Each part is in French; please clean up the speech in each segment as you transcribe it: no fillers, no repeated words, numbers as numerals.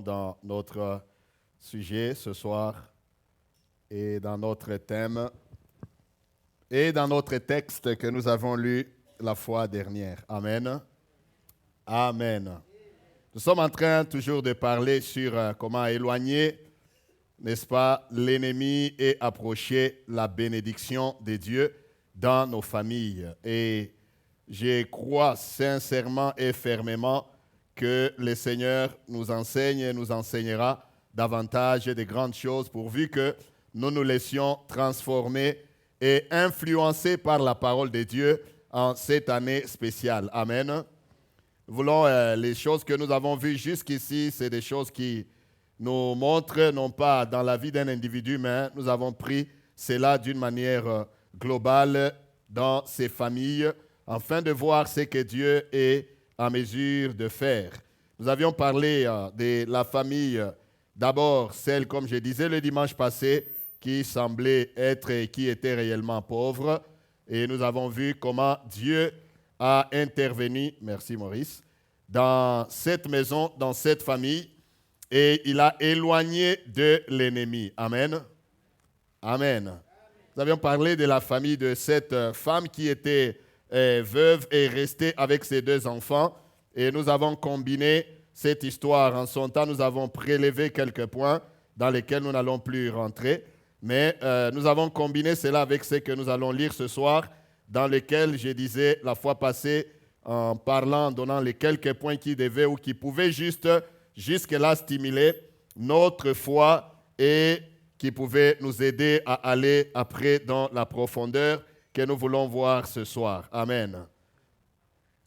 Dans notre sujet ce soir et dans notre thème et dans notre texte que nous avons lu la fois dernière. Amen. Amen. Nous sommes en train toujours de parler sur comment éloigner, n'est-ce pas, l'ennemi et approcher la bénédiction de Dieu dans nos familles. Et je crois sincèrement et fermement que le Seigneur nous enseigne et nous enseignera davantage de grandes choses pourvu que nous nous laissions transformer et influencer par la parole de Dieu en cette année spéciale. Amen. Nous voulons les choses que nous avons vues jusqu'ici, c'est des choses qui nous montrent, non pas dans la vie d'un individu, mais nous avons pris cela d'une manière globale dans ces familles, afin de voir ce que Dieu est en mesure de faire. Nous avions parlé de la famille, d'abord celle, comme je disais le dimanche passé, qui semblait être et qui était réellement pauvre. Et nous avons vu comment Dieu a intervenu, merci Maurice, dans cette maison, dans cette famille, et il a éloigné de l'ennemi. Amen. Amen. Nous avions parlé de la famille de cette femme qui était veuve et restée avec ses deux enfants. Et nous avons combiné cette histoire. En son temps, nous avons prélevé quelques points dans lesquels nous n'allons plus rentrer. Mais nous avons combiné cela avec ce que nous allons lire ce soir, dans lequel je disais la fois passée, en parlant, en donnant les quelques points qui devaient ou qui pouvaient jusque-là stimuler notre foi et qui pouvaient nous aider à aller après dans la profondeur que nous voulons voir ce soir. Amen.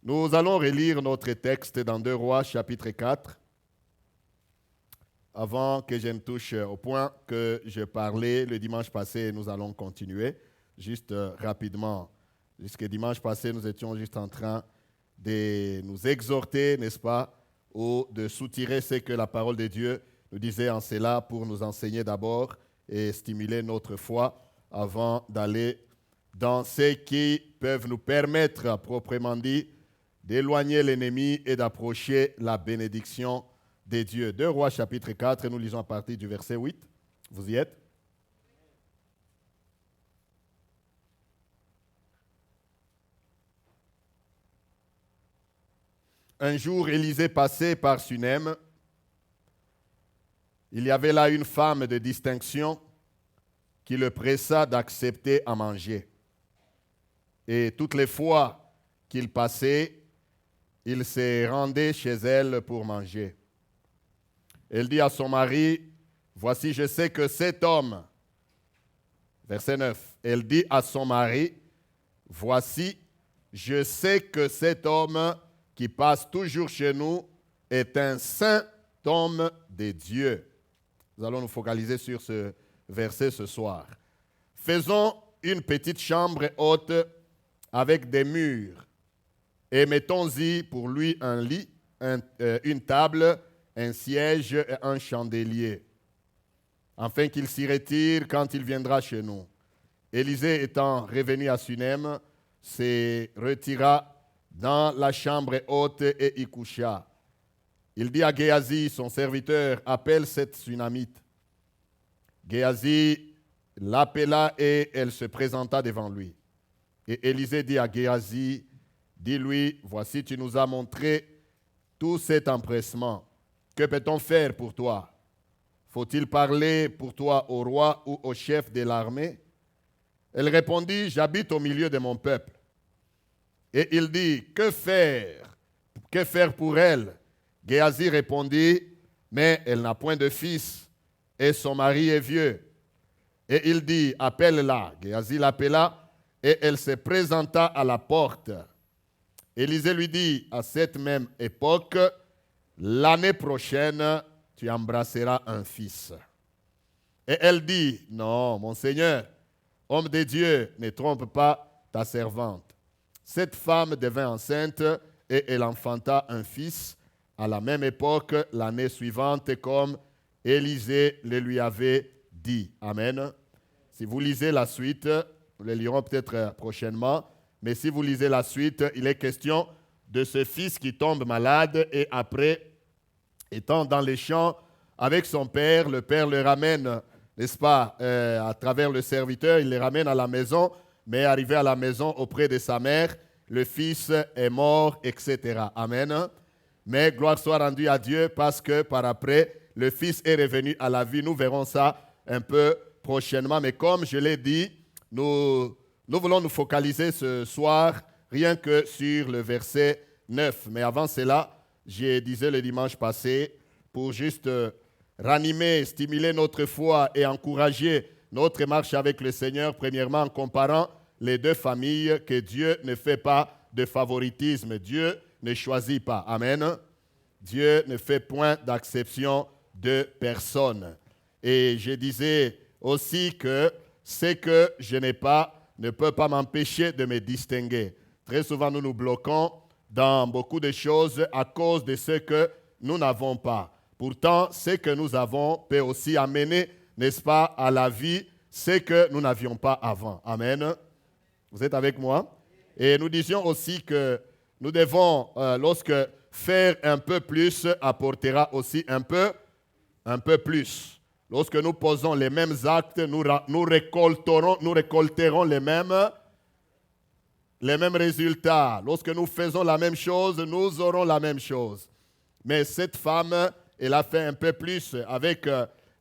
Nous allons relire notre texte dans 2 Rois, chapitre 4. Avant que je ne touche au point que je parlais le dimanche passé, nous allons continuer juste rapidement. Jusqu'au dimanche passé, nous étions juste en train de nous exhorter, n'est-ce pas, ou de soutirer ce que la parole de Dieu nous disait en cela pour nous enseigner d'abord et stimuler notre foi avant d'aller dans ce qui peuvent nous permettre, proprement dit, d'éloigner l'ennemi et d'approcher la bénédiction de Dieu. 2 Rois chapitre 4, nous lisons à partir du verset 8. Vous y êtes? Un jour, Élisée passait par Sunem. Il y avait là une femme de distinction qui le pressa d'accepter à manger. Et toutes les fois qu'il passait, il se rendait chez elle pour manger. Elle dit à son mari, « Voici, je sais que cet homme... » Verset 9. Elle dit à son mari, « Voici, je sais que cet homme qui passe toujours chez nous est un saint homme de Dieu. » Nous allons nous focaliser sur ce verset ce soir. « Faisons une petite chambre haute avec des murs et mettons-y pour lui un lit, une table, un siège et un chandelier, afin qu'il s'y retire quand il viendra chez nous. » Élisée étant revenu à Sunem, se retira dans la chambre haute et y coucha. Il dit à Géasi, son serviteur, « Appelle cette Sunamite. » Géasi l'appela et elle se présenta devant lui. Et Élisée dit à Géasi, « Dis-lui, voici tu nous as montré tout cet empressement. Que peut-on faire pour toi? Faut-il parler pour toi au roi ou au chef de l'armée? » Elle répondit, « J'habite au milieu de mon peuple. » Et il dit, « Que faire? Que faire pour elle? » Géasi répondit, « Mais elle n'a point de fils, et son mari est vieux. » Et il dit, « Appelle-la. » Géasi l'appela, et elle se présenta à la porte. Élisée lui dit, « À cette même époque, l'année prochaine, tu embrasseras un fils. » Et elle dit, « Non, mon Seigneur, homme de Dieu, ne trompe pas ta servante. » Cette femme devint enceinte et elle enfanta un fils à la même époque, l'année suivante, comme Élisée le lui avait dit. Amen. Si vous lisez la suite, nous le lirons peut-être prochainement, mais si vous lisez la suite, il est question de ce fils qui tombe malade et après, étant dans les champs avec son père, le père le ramène, n'est-ce pas, à travers le serviteur, il les ramène à la maison, mais arrivé à la maison auprès de sa mère, le fils est mort, etc. Amen. Mais gloire soit rendue à Dieu parce que par après, le fils est revenu à la vie. Nous verrons ça un peu prochainement. Mais comme je l'ai dit, nous voulons nous focaliser ce soir rien que sur le verset 9. Mais avant cela, je disais le dimanche passé, pour juste ranimer, stimuler notre foi et encourager notre marche avec le Seigneur, premièrement en comparant les deux familles, que Dieu ne fait pas de favoritisme. Dieu ne choisit pas. Amen. Dieu ne fait point d'acception de personne. Et je disais aussi que ce que je n'ai pas ne peut pas m'empêcher de me distinguer. Très souvent, nous nous bloquons dans beaucoup de choses à cause de ce que nous n'avons pas. Pourtant, ce que nous avons peut aussi amener, n'est-ce pas, à la vie, ce que nous n'avions pas avant. Amen. Vous êtes avec moi? Et nous disions aussi que nous devons, lorsque faire un peu plus apportera aussi un peu plus. Lorsque nous posons les mêmes actes, nous récolterons les mêmes résultats. Lorsque nous faisons la même chose, nous aurons la même chose. Mais cette femme, elle a fait un peu plus avec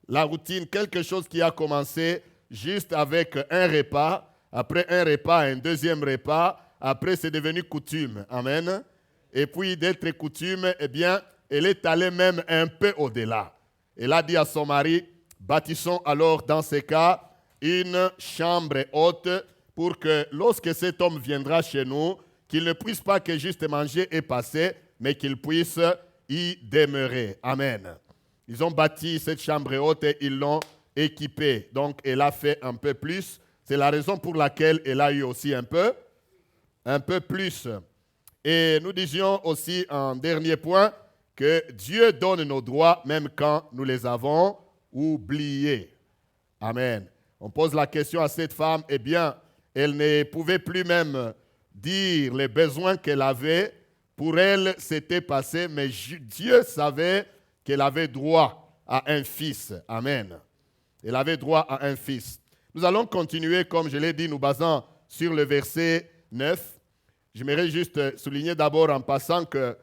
la routine, quelque chose qui a commencé juste avec un repas. Après un repas, un deuxième repas. Après, c'est devenu coutume. Amen. Et puis, d'être coutume, eh bien, elle est allée même un peu au-delà. Elle a dit à son mari, bâtissons alors dans ce cas une chambre haute pour que lorsque cet homme viendra chez nous, qu'il ne puisse pas que juste manger et passer, mais qu'il puisse y demeurer. Amen. Ils ont bâti cette chambre haute et ils l'ont équipée. Donc, elle a fait un peu plus. C'est la raison pour laquelle elle a eu aussi un peu plus. Et nous disions aussi en dernier point que Dieu donne nos droits même quand nous les avons oubliés. Amen. On pose la question à cette femme, eh bien, elle ne pouvait plus même dire les besoins qu'elle avait. Pour elle, c'était passé, mais Dieu savait qu'elle avait droit à un fils. Amen. Elle avait droit à un fils. Nous allons continuer, comme je l'ai dit, nous basant sur le verset 9. J'aimerais juste souligner d'abord en passant que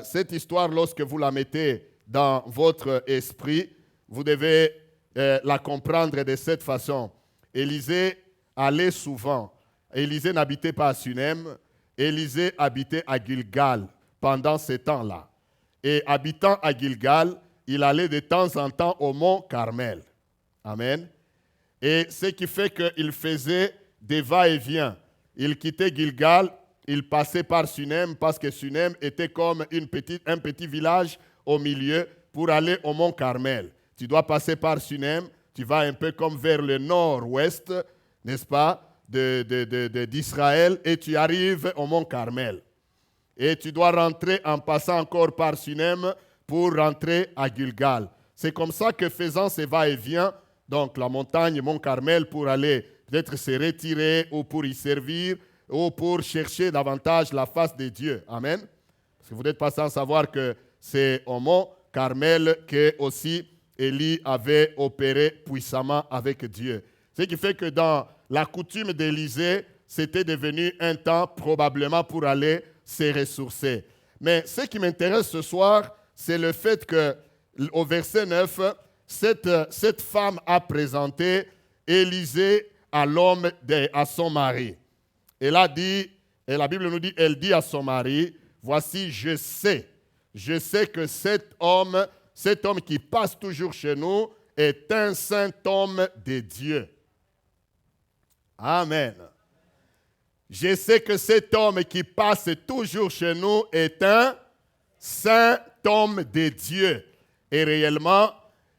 cette histoire, lorsque vous la mettez dans votre esprit, vous devez la comprendre de cette façon. Élisée allait souvent. Élisée n'habitait pas à Sunem. Élisée habitait à Gilgal pendant ces temps-là. Et habitant à Gilgal, il allait de temps en temps au mont Carmel. Amen. Et ce qui fait qu'il faisait des va-et-vient. Il quittait Gilgal, il passait par Sunem parce que Sunem était comme un petit village au milieu pour aller au mont Carmel. Tu dois passer par Sunem, tu vas un peu comme vers le nord-ouest, n'est-ce pas, d'Israël, et tu arrives au mont Carmel. Et tu dois rentrer en passant encore par Sunem pour rentrer à Gilgal. C'est comme ça que faisant ces va-et-vient, donc la montagne, Mont Carmel, pour aller peut-être se retirer ou pour y servir ou pour chercher davantage la face de Dieu. Amen. Parce que vous n'êtes pas sans savoir que c'est au Mont Carmel que aussi Élie avait opéré puissamment avec Dieu. Ce qui fait que dans la coutume d'Élisée, c'était devenu un temps probablement pour aller se ressourcer. Mais ce qui m'intéresse ce soir, c'est le fait qu'au verset 9, cette femme a présenté Élisée à à son mari. Elle a dit, et la Bible nous dit, elle dit à son mari, voici, je sais que cet homme qui passe toujours chez nous est un saint homme de Dieu. Amen. Je sais que cet homme qui passe toujours chez nous est un saint homme de Dieu. Et réellement,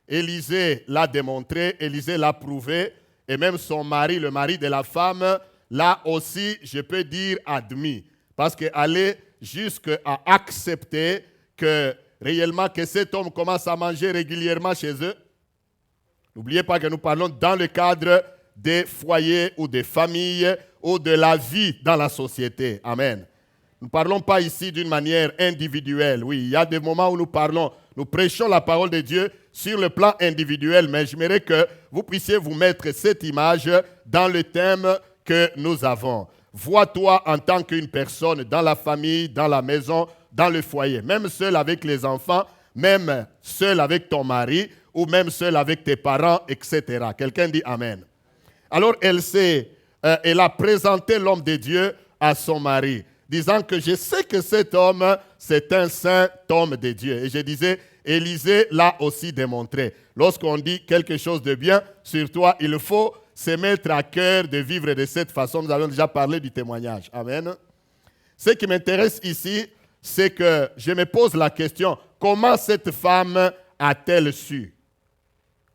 Élisée l'a démontré, Élisée l'a prouvé, et même son mari, le mari de la femme, l'a aussi, je peux dire, admis. Parce qu'elle allait jusqu'à accepter que réellement que cet homme commence à manger régulièrement chez eux. N'oubliez pas que nous parlons dans le cadre des foyers ou des familles ou de la vie dans la société. Amen. Nous ne parlons pas ici d'une manière individuelle. Oui, il y a des moments où nous prêchons la parole de Dieu sur le plan individuel, mais j'aimerais que vous puissiez vous mettre cette image dans le thème que nous avons. Vois-toi en tant qu'une personne dans la famille, dans la maison, dans le foyer, même seul avec les enfants, même seul avec ton mari ou même seul avec tes parents, etc. Quelqu'un dit Amen. Alors elle a présenté l'homme de Dieu à son mari, disant que je sais que cet homme, c'est un saint homme de Dieu. Et je disais, Élisée l'a aussi démontré. Lorsqu'on dit quelque chose de bien sur toi, il faut se mettre à cœur de vivre de cette façon. Nous avons déjà parlé du témoignage. Amen. Ce qui m'intéresse ici, c'est que je me pose la question, comment cette femme a-t-elle su?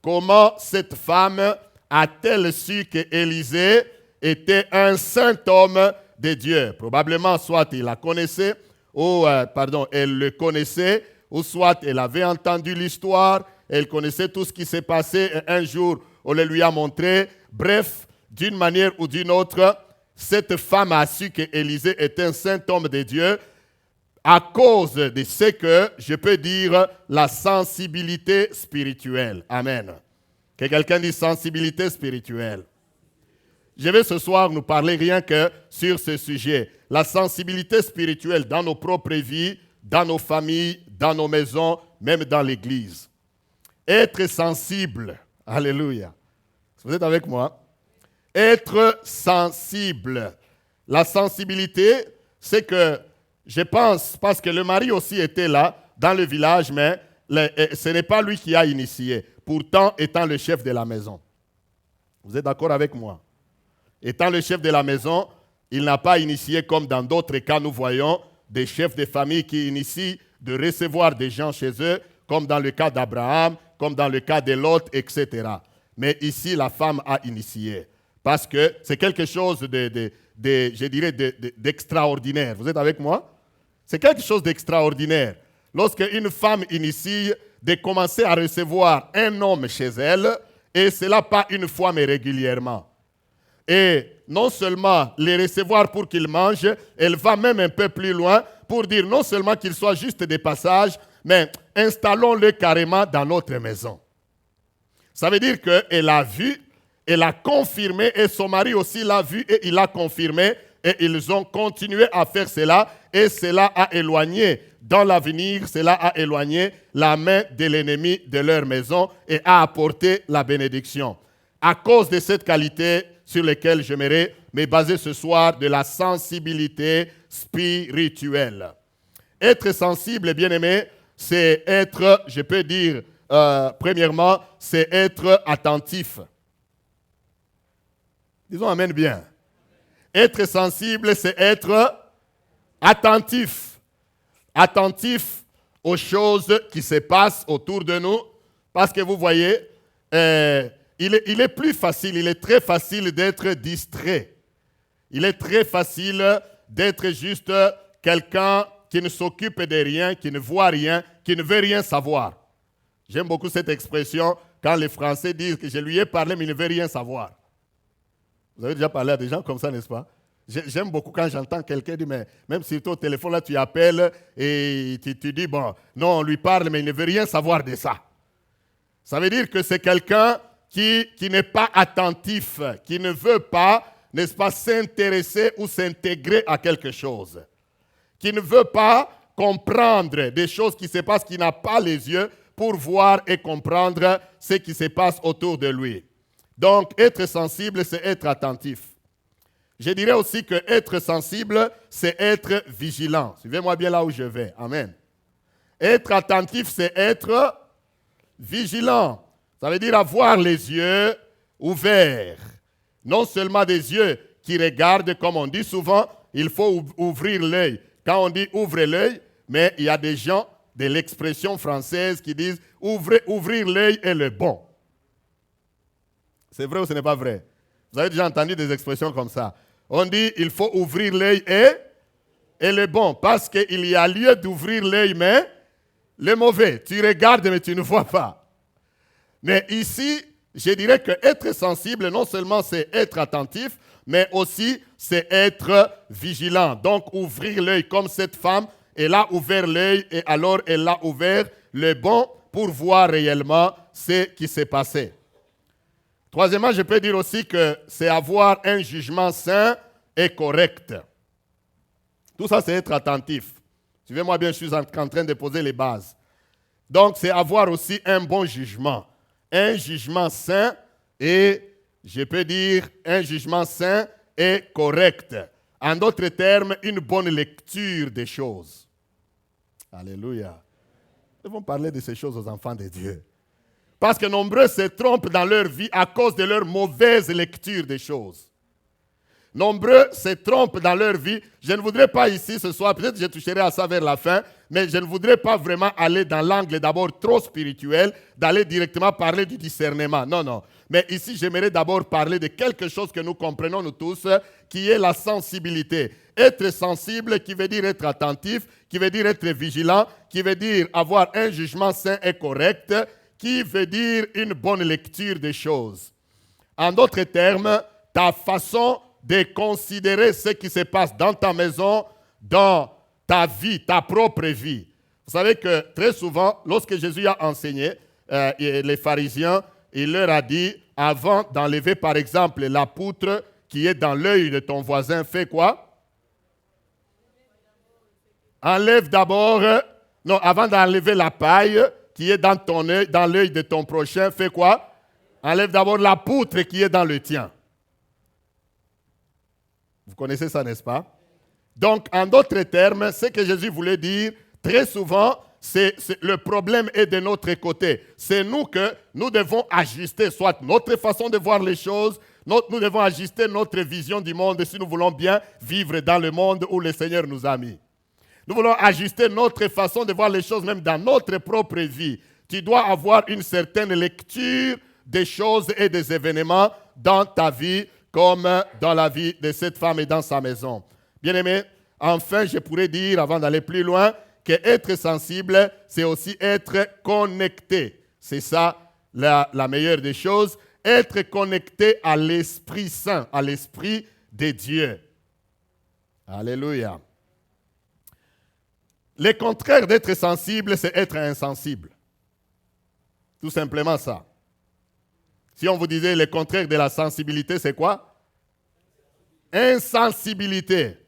Comment cette femme a-t-elle su qu'Élisée était un saint homme de Dieu? Probablement, soit il la connaissait, ou elle le connaissait, ou soit elle avait entendu l'histoire, elle connaissait tout ce qui s'est passé, et un jour, on le lui a montré. Bref, d'une manière ou d'une autre, cette femme a su qu'Élisée est un saint homme de Dieu à cause de ce que je peux dire la sensibilité spirituelle. Amen. Que quelqu'un dise sensibilité spirituelle. Je vais ce soir nous parler rien que sur ce sujet. La sensibilité spirituelle dans nos propres vies, dans nos familles, dans nos maisons, même dans l'église. Être sensible. Alléluia. Vous êtes avec moi? Être sensible. La sensibilité, c'est que, je pense, parce que le mari aussi était là, dans le village, mais ce n'est pas lui qui a initié, pourtant étant le chef de la maison. Vous êtes d'accord avec moi? Étant le chef de la maison, il n'a pas initié comme dans d'autres cas, nous voyons des chefs de famille qui initient de recevoir des gens chez eux, comme dans le cas d'Abraham, comme dans le cas de Lot, etc. Mais ici, la femme a initié. Parce que c'est quelque chose d'extraordinaire. Vous êtes avec moi? C'est quelque chose d'extraordinaire. Lorsque une femme initie de commencer à recevoir un homme chez elle, et cela pas une fois, mais régulièrement. Et non seulement les recevoir pour qu'ils mangent, elle va même un peu plus loin pour dire non seulement qu'ils soient juste des passages, mais installons-le carrément dans notre maison. Ça veut dire qu'elle a vu, elle a confirmé, et son mari aussi l'a vu et il a confirmé, et ils ont continué à faire cela, et cela a éloigné, dans l'avenir, cela a éloigné la main de l'ennemi de leur maison et a apporté la bénédiction. À cause de cette qualité sur laquelle j'aimerais me baser ce soir, de la sensibilité spirituelle. Être sensible, bien-aimé, c'est être, je peux dire, premièrement, c'est être attentif. Disons amen bien. Être sensible, c'est être attentif. Attentif aux choses qui se passent autour de nous. Parce que vous voyez, il est plus facile, il est très facile d'être distrait. Il est très facile d'être juste quelqu'un qui ne s'occupe de rien, qui ne voit rien, qui ne veut rien savoir. J'aime beaucoup cette expression quand les Français disent que je lui ai parlé mais il ne veut rien savoir. Vous avez déjà parlé à des gens comme ça, n'est-ce pas? J'aime beaucoup quand j'entends quelqu'un dire, mais même si tu es au téléphone, là, tu appelles et tu dis, bon, non, on lui parle, mais il ne veut rien savoir de ça. Ça veut dire que c'est quelqu'un qui n'est pas attentif, qui ne veut pas, n'est-ce pas, s'intéresser ou s'intégrer à quelque chose. Qui ne veut pas comprendre des choses qui se passent, qui n'a pas les yeux pour voir et comprendre ce qui se passe autour de lui. Donc, être sensible, c'est être attentif. Je dirais aussi que être sensible, c'est être vigilant. Suivez-moi bien là où je vais. Amen. Être attentif, c'est être vigilant. Ça veut dire avoir les yeux ouverts. Non seulement des yeux qui regardent, comme on dit souvent, il faut ouvrir l'œil. Quand on dit ouvre l'œil, mais il y a des gens de l'expression française qui disent ouvrir l'œil est le bon. C'est vrai ou ce n'est pas vrai? Vous avez déjà entendu des expressions comme ça. On dit il faut ouvrir l'œil et le bon, parce qu'il y a lieu d'ouvrir l'œil, mais le mauvais. Tu regardes, mais tu ne vois pas. Mais ici, je dirais que être sensible, non seulement c'est être attentif, mais aussi c'est être vigilant. Donc ouvrir l'œil comme cette femme, elle a ouvert l'œil et alors elle a ouvert le bon pour voir réellement ce qui s'est passé. Troisièmement, je peux dire aussi que c'est avoir un jugement sain et correct. Tout ça, c'est être attentif. Suivez-moi bien, je suis en train de poser les bases. Donc, c'est avoir aussi un bon jugement. Un jugement sain et, je peux dire, un jugement sain et correct. En d'autres termes, une bonne lecture des choses. Alléluia. Nous devons parler de ces choses aux enfants de Dieu. Parce que nombreux se trompent dans leur vie à cause de leur mauvaise lecture des choses. Nombreux se trompent dans leur vie. Je ne voudrais pas ici ce soir, peut-être que je toucherai à ça vers la fin, mais je ne voudrais pas vraiment aller dans l'angle d'abord trop spirituel, d'aller directement parler du discernement. Non, non. Mais ici, j'aimerais d'abord parler de quelque chose que nous comprenons nous tous, qui est la sensibilité. Être sensible, qui veut dire être attentif, qui veut dire être vigilant, qui veut dire avoir un jugement sain et correct, qui veut dire une bonne lecture des choses. En d'autres termes, ta façon de considérer ce qui se passe dans ta maison, dans ta vie, ta propre vie. Vous savez que très souvent, lorsque Jésus a enseigné, les pharisiens, il leur a dit, avant d'enlever par exemple la poutre qui est dans l'œil de ton voisin, fais quoi? Enlève d'abord, non, avant d'enlever la paille qui est dans ton œil, dans l'œil de ton prochain, fais quoi? Enlève d'abord la poutre qui est dans le tien. Vous connaissez ça, n'est-ce pas? Donc, en d'autres termes, ce que Jésus voulait dire, très souvent, le problème est de notre côté. C'est nous que nous devons ajuster, soit notre façon de voir les choses, nous devons ajuster notre vision du monde si nous voulons bien vivre dans le monde où le Seigneur nous a mis. Nous voulons ajuster notre façon de voir les choses même dans notre propre vie. Tu dois avoir une certaine lecture des choses et des événements dans ta vie comme dans la vie de cette femme et dans sa maison. Bien-aimés, enfin, je pourrais dire, avant d'aller plus loin, qu'être sensible, c'est aussi être connecté. C'est ça la meilleure des choses. Être connecté à l'Esprit Saint, à l'Esprit de Dieu. Alléluia. Le contraire d'être sensible, c'est être insensible. Tout simplement ça. Si on vous disait le contraire de la sensibilité, c'est quoi? Insensibilité.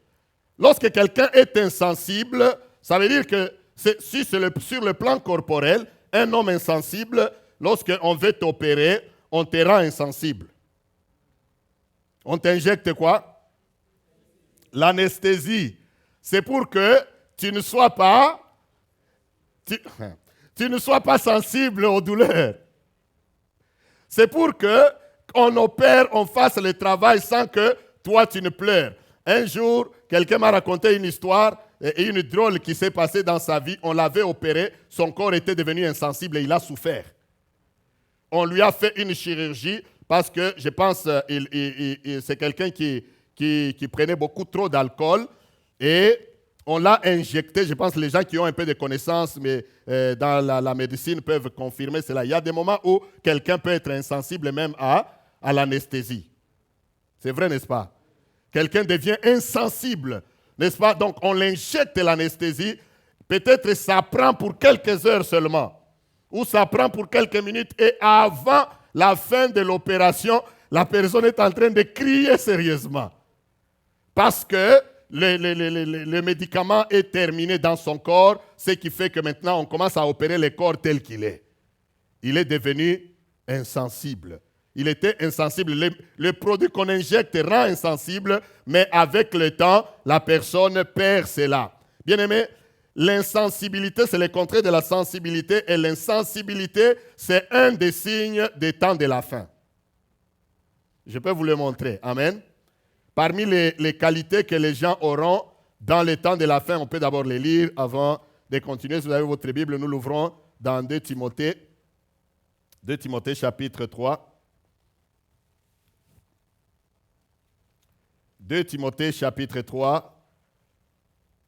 Lorsque quelqu'un est insensible, ça veut dire que si c'est sur le plan corporel, un homme insensible, lorsqu'on veut t'opérer, on te rend insensible. On t'injecte quoi? L'anesthésie. C'est pour que tu ne sois pas sensible aux douleurs. C'est pour qu'on opère, on fasse le travail sans que toi tu ne pleures. Un jour, quelqu'un m'a raconté une histoire et une drôle qui s'est passée dans sa vie. On l'avait opéré, son corps était devenu insensible et il a souffert. On lui a fait une chirurgie parce que je pense c'est quelqu'un qui prenait beaucoup trop d'alcool et on l'a injecté. Je pense que les gens qui ont un peu de connaissances mais dans la médecine peuvent confirmer cela. Il y a des moments où quelqu'un peut être insensible même à l'anesthésie. C'est vrai, n'est-ce pas? Quelqu'un devient insensible, n'est-ce pas? Donc on l'injecte l'anesthésie. Peut-être ça prend pour quelques heures seulement. Ou ça prend pour quelques minutes et avant la fin de l'opération, la personne est en train de crier sérieusement. Parce que le médicament est terminé dans son corps, ce qui fait que maintenant on commence à opérer le corps tel qu'il est. Il est devenu insensible. Il était insensible. Le produit qu'on injecte rend insensible, mais avec le temps, la personne perd cela. Bien-aimé, l'insensibilité, c'est le contraire de la sensibilité, et l'insensibilité, c'est un des signes des temps de la fin. Je peux vous le montrer. Amen. Parmi les qualités que les gens auront dans les temps de la fin, on peut d'abord les lire avant de continuer. Si vous avez votre Bible, nous l'ouvrons dans 2 Timothée. 2 Timothée chapitre 3. 2 Timothée chapitre 3,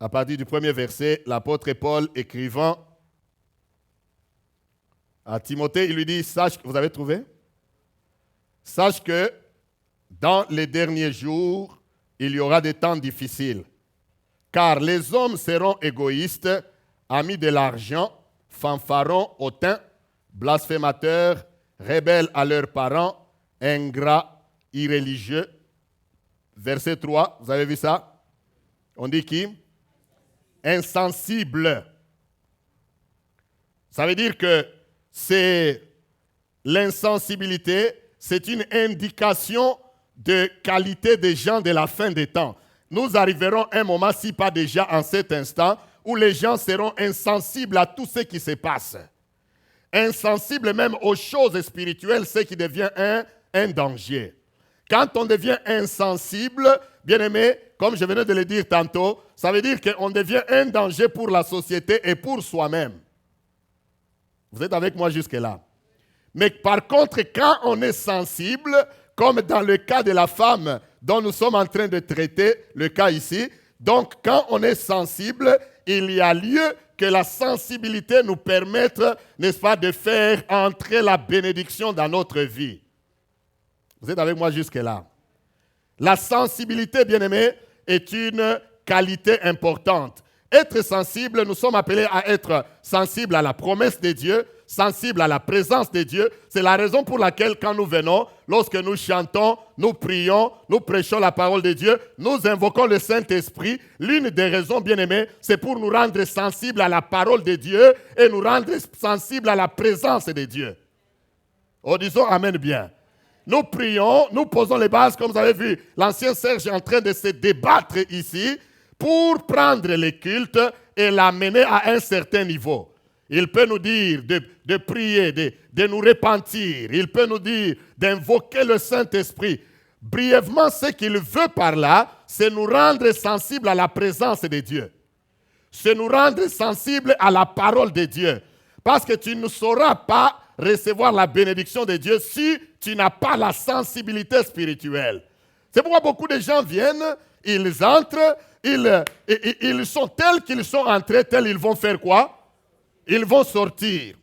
à partir du premier verset, l'apôtre Paul écrivant à Timothée, il lui dit, sache, vous avez trouvé? Sache que dans les derniers jours, il y aura des temps difficiles. Car les hommes seront égoïstes, amis de l'argent, fanfarons, hautains, blasphémateurs, rebelles à leurs parents, ingrats, irréligieux. Verset 3, vous avez vu ça? On dit qui? Insensibles. Ça veut dire que c'est l'insensibilité, c'est une indication de qualité des gens de la fin des temps. Nous arriverons à un moment, si pas déjà en cet instant, où les gens seront insensibles à tout ce qui se passe. Insensibles même aux choses spirituelles, ce qui devient un danger. Quand on devient insensible, bien aimé, comme je venais de le dire tantôt, ça veut dire qu'on devient un danger pour la société et pour soi-même. Vous êtes avec moi jusque-là? Mais par contre, quand on est sensible, comme dans le cas de la femme dont nous sommes en train de traiter, le cas ici, donc quand on est sensible, il y a lieu que la sensibilité nous permette, n'est-ce pas, de faire entrer la bénédiction dans notre vie. Vous êtes avec moi jusque-là? La sensibilité, bien-aimé, est une qualité importante. Être sensible, nous sommes appelés à être sensibles à la promesse de Dieu, sensibles à la présence de Dieu. C'est la raison pour laquelle quand nous venons, lorsque nous chantons, nous prions, nous prêchons la parole de Dieu, nous invoquons le Saint-Esprit. L'une des raisons, bien-aimés, c'est pour nous rendre sensibles à la parole de Dieu et nous rendre sensibles à la présence de Dieu. Oh, disons Amen bien. Nous prions, nous posons les bases, comme vous avez vu, l'ancien Serge est en train de se débattre ici pour prendre les cultes et l'amener à un certain niveau. Il peut nous dire de prier, de nous repentir. Il peut nous dire d'invoquer le Saint-Esprit. Brièvement, ce qu'il veut par là, c'est nous rendre sensibles à la présence de Dieu. C'est nous rendre sensibles à la parole de Dieu. Parce que tu ne sauras pas recevoir la bénédiction de Dieu si tu n'as pas la sensibilité spirituelle. C'est pourquoi beaucoup de gens viennent, ils entrent, ils sont tels qu'ils sont entrés, tels ils vont faire quoi? Ils vont sortir.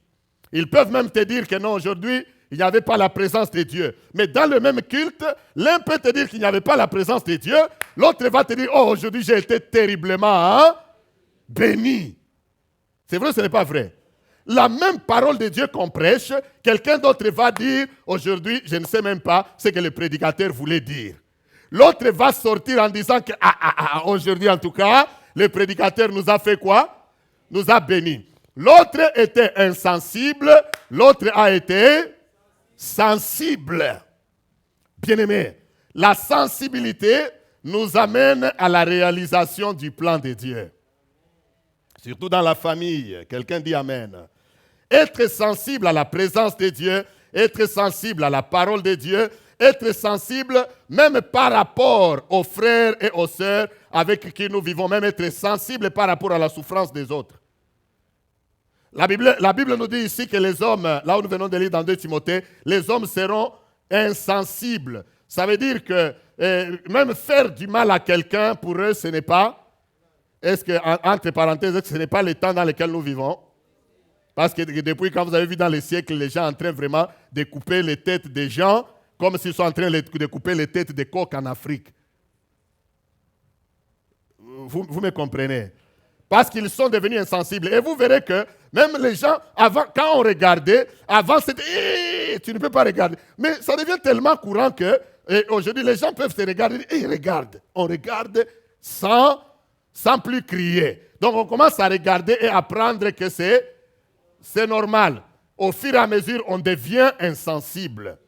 Ils peuvent même te dire que non, aujourd'hui, il n'y avait pas la présence de Dieu. Mais dans le même culte, l'un peut te dire qu'il n'y avait pas la présence de Dieu, l'autre va te dire, oh, aujourd'hui, j'ai été terriblement béni. C'est vrai ou ce n'est pas vrai? La même parole de Dieu qu'on prêche, quelqu'un d'autre va dire, aujourd'hui, je ne sais même pas ce que le prédicateur voulait dire. L'autre va sortir en disant que, aujourd'hui en tout cas, le prédicateur nous a fait quoi? Nous a bénis. L'autre était insensible, l'autre a été sensible. Bien-aimé, la sensibilité nous amène à la réalisation du plan de Dieu. Surtout dans la famille, quelqu'un dit Amen. Être sensible à la présence de Dieu, être sensible à la parole de Dieu, être sensible même par rapport aux frères et aux sœurs avec qui nous vivons, même être sensible par rapport à la souffrance des autres. La Bible nous dit ici que les hommes, là où nous venons de lire dans 2 Timothée, les hommes seront insensibles. Ça veut dire que même faire du mal à quelqu'un, pour eux, ce n'est pas, entre parenthèses, est-ce que ce n'est pas le temps dans lequel nous vivons? Parce que depuis quand vous avez vu dans les siècles, les gens en train vraiment de couper les têtes des gens, comme s'ils sont en train de couper les têtes des coqs en Afrique. Vous me comprenez? Parce qu'ils sont devenus insensibles. Et vous verrez que même les gens, avant, quand on regardait, avant c'était tu ne peux pas regarder. Mais ça devient tellement courant que aujourd'hui les gens peuvent se regarder et ils regardent. On regarde sans plus crier. Donc on commence à regarder et à apprendre que c'est normal. Au fur et à mesure, on devient insensible.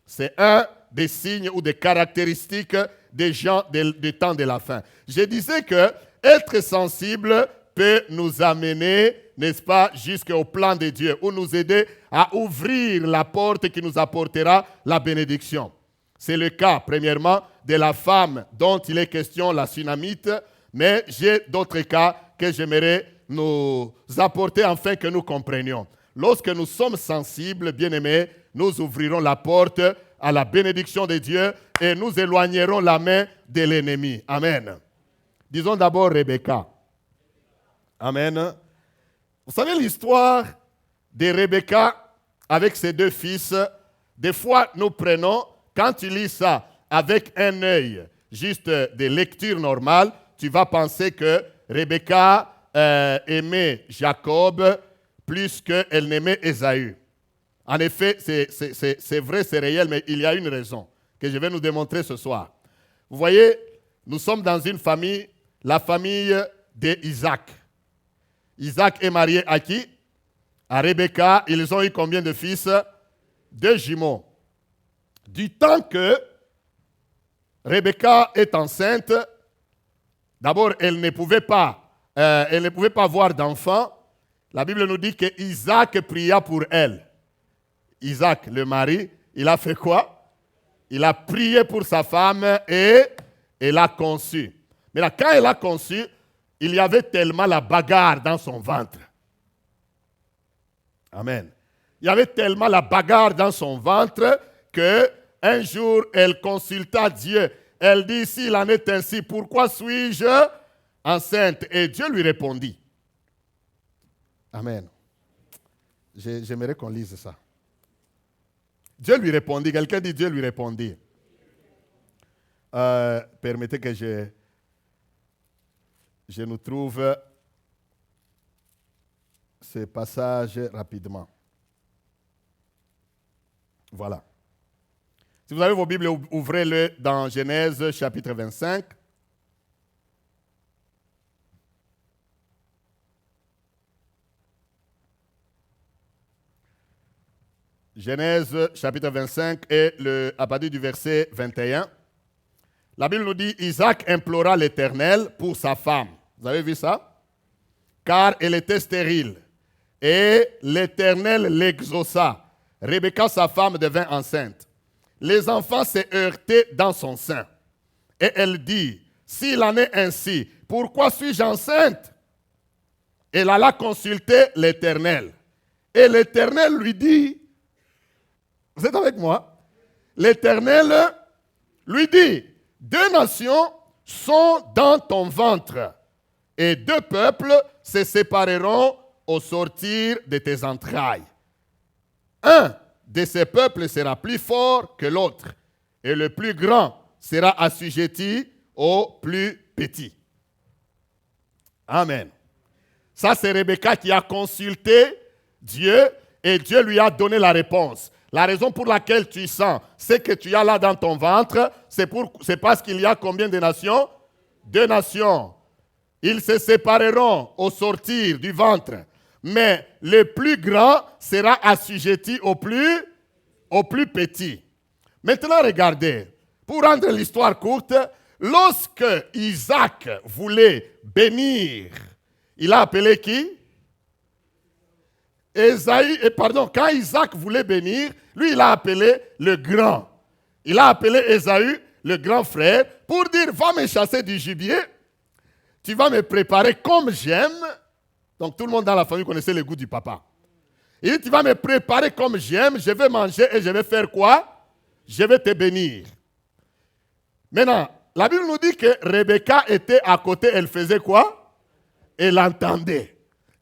C'est un des signes ou des caractéristiques des gens des temps de la fin. Je disais que être sensible peut nous amener, n'est-ce pas, jusqu'au plan de Dieu, ou nous aider à ouvrir la porte qui nous apportera la bénédiction. C'est le cas, premièrement, de la femme dont il est question, la Sunamite, mais j'ai d'autres cas que j'aimerais nous apporter afin que nous comprenions. Lorsque nous sommes sensibles, bien-aimés, nous ouvrirons la porte à la bénédiction de Dieu et nous éloignerons la main de l'ennemi. Amen. Disons d'abord Rebecca. Amen. Vous savez l'histoire de Rebecca avec ses 2 fils. Des fois, nous prenons, quand tu lis ça, avec un œil juste de lecture normale, tu vas penser que Rebecca aimait Jacob plus qu'elle n'aimait Ésaü. En effet, c'est vrai, c'est réel, mais il y a une raison que je vais nous démontrer ce soir. Vous voyez, nous sommes dans une famille, la famille d'Isaac. Isaac est marié à qui? À Rebecca. Ils ont eu combien de fils? 2 jumeaux. Du temps que Rebecca est enceinte, d'abord, elle ne pouvait pas avoir d'enfant. La Bible nous dit que Isaac pria pour elle. Isaac, le mari, il a fait quoi? Il a prié pour sa femme et elle a conçu. Mais là, quand elle a conçu, il y avait tellement la bagarre dans son ventre. Amen. Il y avait tellement la bagarre dans son ventre que un jour, elle consulta Dieu. Elle dit, s'il en est ainsi, pourquoi suis-je enceinte? Et Dieu lui répondit. Amen. J'aimerais qu'on lise ça. Dieu lui répondit. Quelqu'un dit Dieu lui répondit. Permettez que je nous trouve ce passage rapidement. Voilà. Si vous avez vos Bibles, ouvrez-le dans Genèse chapitre 25. Genèse chapitre 25 et à partir du verset 21. La Bible nous dit, Isaac implora l'Éternel pour sa femme. Vous avez vu ça? Car elle était stérile. Et l'Éternel l'exauça. Rebecca, sa femme, devint enceinte. Les enfants se heurtaient dans son sein. Et elle dit, s'il en est ainsi, pourquoi suis-je enceinte? Elle alla consulter l'Éternel. Et l'Éternel lui dit, vous êtes avec moi? L'Éternel lui dit, 2 nations sont dans ton ventre, et 2 peuples se sépareront au sortir de tes entrailles. Un de ces peuples sera plus fort que l'autre, et le plus grand sera assujetti au plus petit. Amen. Ça, c'est Rebecca qui a consulté Dieu, et Dieu lui a donné la réponse. La raison pour laquelle tu sens, c'est que tu as là dans ton ventre, c'est parce qu'il y a combien de nations? 2 nations. Ils se sépareront au sortir du ventre. Mais le plus grand sera assujetti au plus petit. Maintenant, regardez. Pour rendre l'histoire courte, lorsque Isaac voulait bénir, il a appelé qui? Quand Isaac voulait bénir, lui, il a appelé le grand. Il a appelé Ésaü, le grand frère, pour dire, va me chasser du gibier, tu vas me préparer comme j'aime. Donc tout le monde dans la famille connaissait le goût du papa. Il dit, tu vas me préparer comme j'aime, je vais manger et je vais faire quoi? Je vais te bénir. Maintenant, la Bible nous dit que Rebecca était à côté, elle faisait quoi? Elle entendait.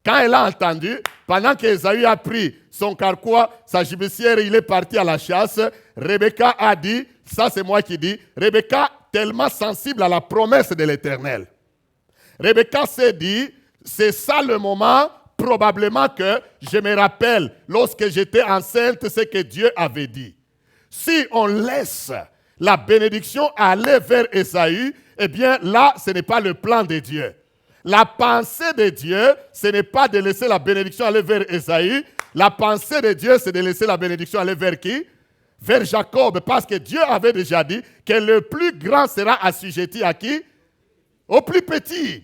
Quand elle a entendu, pendant qu'Ésaü a pris son carquois, sa gibissière, il est parti à la chasse, Rebecca a dit, ça c'est moi qui dis, Rebecca tellement sensible à la promesse de l'Éternel. Rebecca s'est dit, c'est ça le moment, probablement que je me rappelle, lorsque j'étais enceinte, ce que Dieu avait dit. Si on laisse la bénédiction aller vers Ésaü, eh bien là, ce n'est pas le plan de Dieu. La pensée de Dieu, ce n'est pas de laisser la bénédiction aller vers Ésaü. La pensée de Dieu, c'est de laisser la bénédiction aller vers qui? Vers Jacob. Parce que Dieu avait déjà dit que le plus grand sera assujetti à qui? Au plus petit.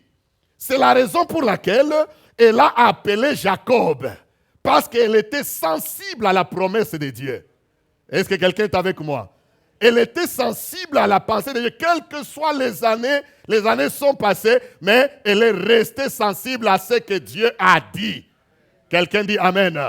C'est la raison pour laquelle elle a appelé Jacob. Parce qu'elle était sensible à la promesse de Dieu. Est-ce que quelqu'un est avec moi? Elle était sensible à la pensée de Dieu. Quelles que soient les années sont passées, mais elle est restée sensible à ce que Dieu a dit. Quelqu'un dit Amen.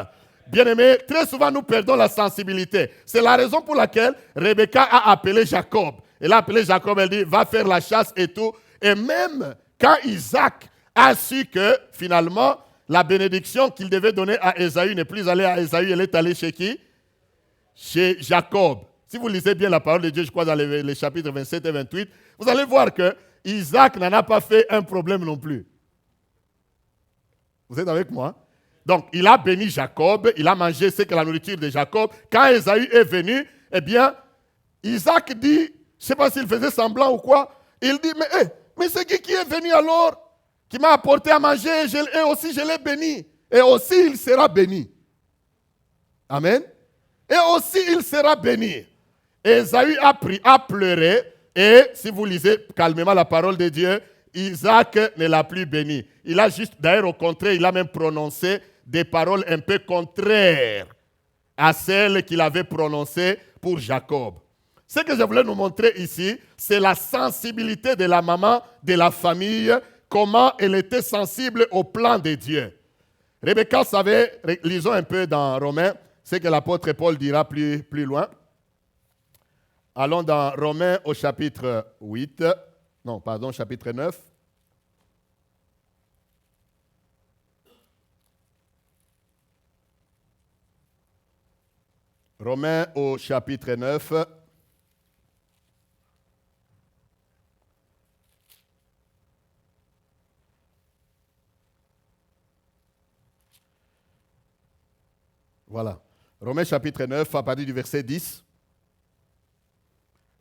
Bien-aimés, très souvent nous perdons la sensibilité. C'est la raison pour laquelle Rebecca a appelé Jacob. Elle a appelé Jacob, elle dit, va faire la chasse et tout. Et même quand Isaac a su que finalement, la bénédiction qu'il devait donner à Ésaü n'est plus allée à Ésaü, elle est allée chez qui? Chez Jacob. Si vous lisez bien la parole de Dieu, je crois dans les chapitres 27 et 28, vous allez voir que Isaac n'en a pas fait un problème non plus. Vous êtes avec moi? Donc, il a béni Jacob, il a mangé ce que la nourriture de Jacob. Quand Ésaü est venu, eh bien, Isaac dit, je ne sais pas s'il faisait semblant ou quoi, il dit, mais c'est qui est venu alors, qui m'a apporté à manger, et aussi je l'ai béni. Et aussi il sera béni. Amen. Et aussi il sera béni. Ésaü a pleuré, et si vous lisez calmement la parole de Dieu, Isaac ne l'a plus béni. Il a juste, d'ailleurs au contraire, il a même prononcé des paroles un peu contraires à celles qu'il avait prononcées pour Jacob. Ce que je voulais nous montrer ici, c'est la sensibilité de la maman, de la famille, comment elle était sensible au plan de Dieu. Rebecca savait, lisons un peu dans Romains, ce que l'apôtre Paul dira plus loin. Allons dans Romains au chapitre 9. Romains au chapitre 9. Voilà. Romains chapitre 9, à partir du verset 10.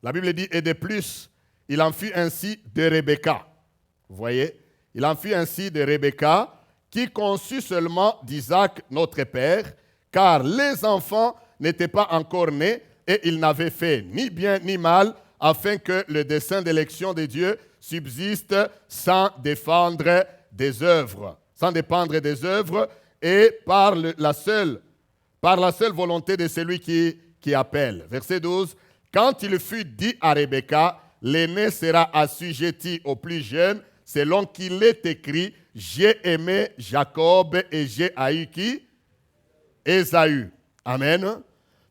La Bible dit, et de plus, il en fut ainsi de Rebecca. Vous voyez? Il en fut ainsi de Rebecca, qui conçut seulement d'Isaac notre père, car les enfants n'étaient pas encore nés, et il n'avait fait ni bien ni mal, afin que le dessein d'élection de Dieu subsiste sans dépendre des œuvres. Sans dépendre des œuvres, et par la seule volonté de celui qui appelle. Verset 12. Quand il fut dit à Rebecca, l'aîné sera assujetti au plus jeune, selon qu'il est écrit, j'ai aimé Jacob et j'ai haï qui? Ésaü. Amen.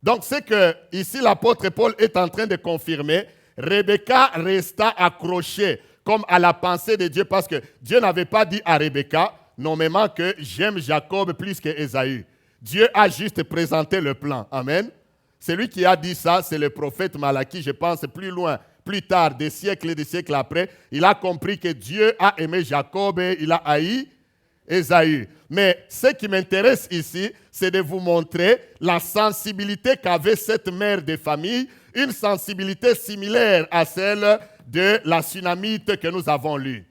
Donc c'est que ici l'apôtre Paul est en train de confirmer, Rebecca resta accrochée comme à la pensée de Dieu, parce que Dieu n'avait pas dit à Rebecca nommément que j'aime Jacob plus que Ésaü. Dieu a juste présenté le plan. Amen. Celui qui a dit ça, c'est le prophète Malachie, je pense plus loin, plus tard, des siècles et des siècles après. Il a compris que Dieu a aimé Jacob et il a haï Ésaü. Mais ce qui m'intéresse ici, c'est de vous montrer la sensibilité qu'avait cette mère de famille, une sensibilité similaire à celle de la Sunamite que nous avons lue.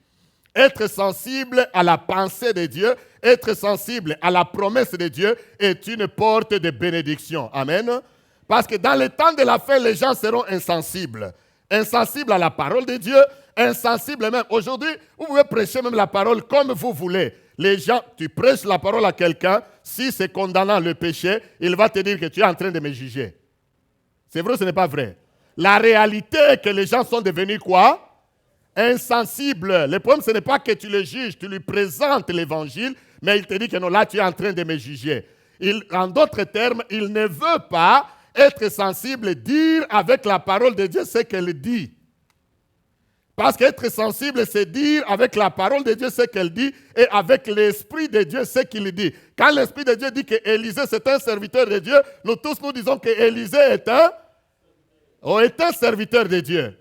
Être sensible à la pensée de Dieu, être sensible à la promesse de Dieu est une porte de bénédiction. Amen. Parce que dans le temps de la fin, les gens seront insensibles. Insensibles à la parole de Dieu, insensibles même. Aujourd'hui, vous pouvez prêcher même la parole comme vous voulez. Les gens, tu prêches la parole à quelqu'un, si c'est condamnant le péché, il va te dire que tu es en train de me juger. C'est vrai ou ce n'est pas vrai? La réalité est que les gens sont devenus quoi? Insensibles. Le problème, ce n'est pas que tu le juges, tu lui présentes l'évangile, mais il te dit que non, là, tu es en train de me juger. En d'autres termes, il ne veut pas être sensible, dire avec la parole de Dieu ce qu'elle dit. Parce qu'être sensible, c'est dire avec la parole de Dieu ce qu'elle dit et avec l'Esprit de Dieu ce qu'il dit. Quand l'Esprit de Dieu dit qu'Élisée c'est un serviteur de Dieu, nous tous nous disons qu'Élisée est un serviteur de Dieu.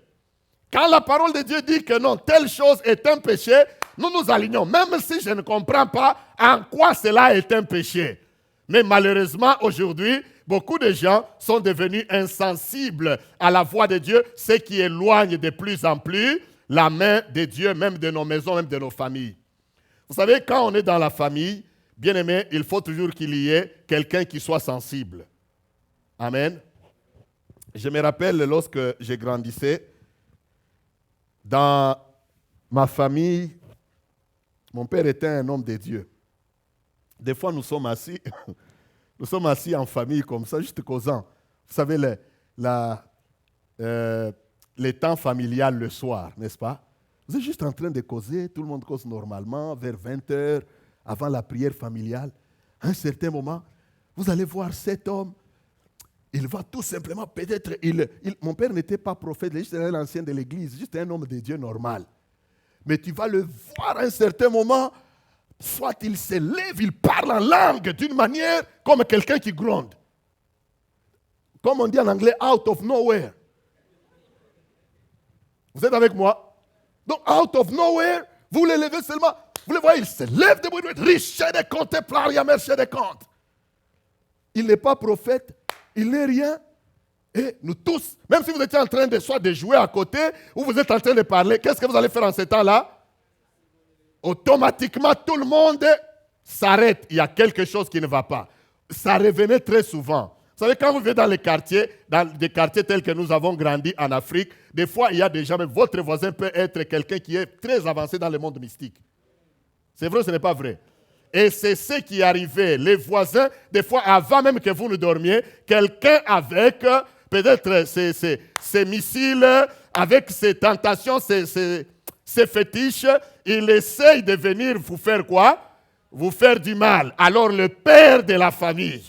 Quand la parole de Dieu dit que non, telle chose est un péché, nous nous alignons, même si je ne comprends pas en quoi cela est un péché. Mais malheureusement, aujourd'hui, beaucoup de gens sont devenus insensibles à la voix de Dieu, ce qui éloigne de plus en plus la main de Dieu, même de nos maisons, même de nos familles. Vous savez, quand on est dans la famille, bien aimé, il faut toujours qu'il y ait quelqu'un qui soit sensible. Amen. Je me rappelle lorsque je grandissais, dans ma famille, mon père était un homme de Dieu. Des fois, nous sommes assis en famille comme ça, juste causant. Vous savez, les temps familial le soir, n'est-ce pas? Vous êtes juste en train de causer, tout le monde cause normalement, vers 20h, avant la prière familiale. À un certain moment, vous allez voir cet homme, il va tout simplement, peut-être, mon père n'était pas prophète, il était l'ancien de l'église, juste un homme de Dieu normal. Mais tu vas le voir à un certain moment, soit il se lève, il parle en langue d'une manière comme quelqu'un qui gronde. comme on dit en anglais, out of nowhere. Vous êtes avec moi? Donc, out of nowhere, vous les levez seulement. Vous le voyez, il se lève debout, riche des comptes, plariamer chez des comptes. Il n'est pas prophète, il n'est rien. Et nous tous, même si vous étiez en train de soit de jouer à côté, ou vous êtes en train de parler, qu'est-ce que vous allez faire en ce temps-là? Automatiquement, tout le monde s'arrête. Il y a quelque chose qui ne va pas. Ça revenait très souvent. Vous savez, quand vous venez dans des quartiers tels que nous avons grandi en Afrique, des fois, il y a des gens, même votre voisin peut être quelqu'un qui est très avancé dans le monde mystique. C'est vrai ou ce n'est pas vrai? Et c'est ce qui arrivait. Les voisins, des fois, avant même que vous ne dormiez, quelqu'un avec peut-être ses missiles, avec ses tentations, ses fétiches, il essaye de venir vous faire quoi? Vous faire du mal. Alors le père de la famille,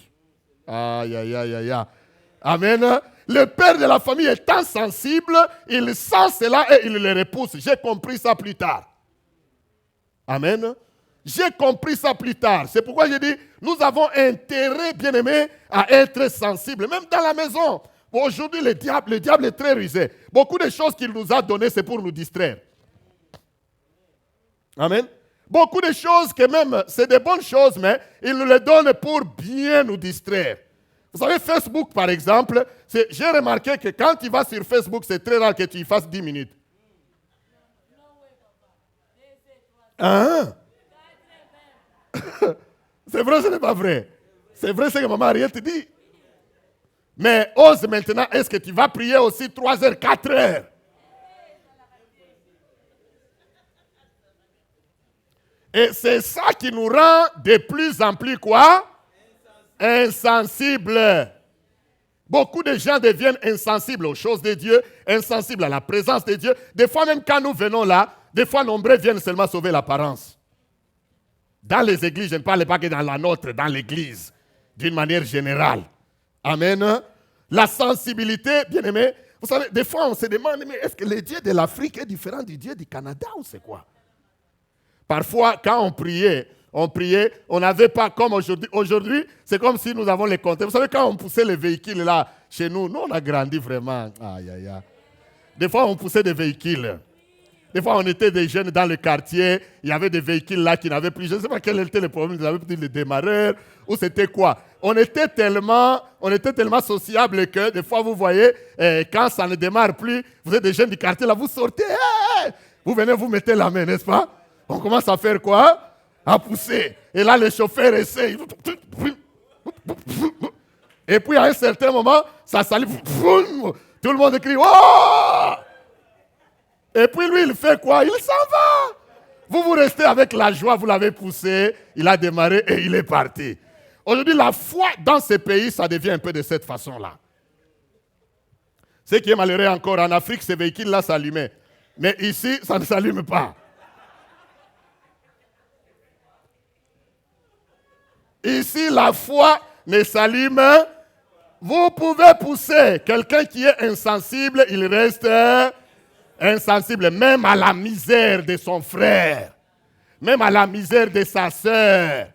aïe, aïe, aïe, aïe, aïe. Amen. Le père de la famille étant sensible, il sent cela et il le repousse. J'ai compris ça plus tard. Amen. J'ai compris ça plus tard. C'est pourquoi j'ai dit, nous avons intérêt, bien-aimés, à être sensibles. Même dans la maison. Aujourd'hui, le diable est très rusé. Beaucoup de choses qu'il nous a données, c'est pour nous distraire. Amen. Beaucoup de choses que même, c'est des bonnes choses, mais il nous les donne pour bien nous distraire. Vous savez, Facebook, par exemple, j'ai remarqué que quand tu vas sur Facebook, c'est très rare que tu y fasses 10 minutes. Hein? C'est vrai, ce n'est pas vrai. C'est vrai ce que maman Ariel te dit. Mais ose maintenant, est-ce que tu vas prier aussi 3 heures, 4 heures? Et c'est ça qui nous rend de plus en plus quoi? Insensibles. Beaucoup de gens deviennent insensibles aux choses de Dieu, insensibles à la présence de Dieu. Des fois, même quand nous venons là, des fois, nombreux viennent seulement sauver l'apparence. Dans les églises, je ne parle pas que dans la nôtre, dans l'église, d'une manière générale. Amen. La sensibilité, bien aimé, vous savez, des fois, on se demande, mais est-ce que le Dieu de l'Afrique est différent du Dieu du Canada ou c'est quoi? Parfois, quand on priait, on n'avait pas comme aujourd'hui. Aujourd'hui, c'est comme si nous avons les comptes. Vous savez, quand on poussait les véhicules là, chez nous, on a grandi vraiment. Aïe, aïe, aïe. Des fois, on poussait des véhicules. Des fois, on était des jeunes dans le quartier. Il y avait des véhicules là qui n'avaient plus. Je ne sais pas quel était le problème. Ils avaient peut-être le démarreur ou c'était quoi. On était tellement sociables que des fois, vous voyez, quand ça ne démarre plus, vous êtes des jeunes du quartier là, vous sortez. Vous venez, vous mettez la main, n'est-ce pas? On commence à faire quoi? À pousser. Et là, le chauffeur essaye. Et puis, à un certain moment, ça s'allume. Tout le monde crie, oh! Et puis, lui, il fait quoi? Il s'en va. Vous restez avec la joie, vous l'avez poussé, il a démarré et il est parti. Aujourd'hui, la foi dans ces pays, ça devient un peu de cette façon-là. Ce qui est malheureux encore, en Afrique, ces véhicules-là s'allumaient. Mais ici, ça ne s'allume pas. Ici, la foi ne s'allume. Vous pouvez pousser. Quelqu'un qui est insensible, il reste insensible. Même à la misère de son frère. Même à la misère de sa sœur.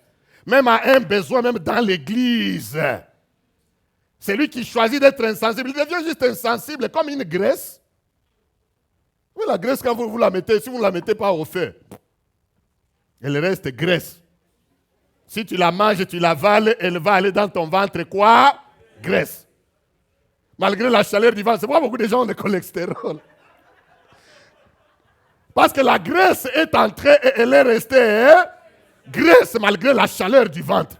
Même à un besoin, même dans l'église. C'est lui qui choisit d'être insensible. Il devient juste insensible, comme une graisse. Oui, la graisse, quand vous la mettez, si vous ne la mettez pas au feu, elle reste graisse. Si tu la manges, tu l'avales, elle va aller dans ton ventre, quoi? Graisse. Malgré la chaleur du ventre, c'est pourquoi beaucoup de gens ont le cholestérol. Parce que la graisse est entrée et elle est restée graisse malgré la chaleur du ventre.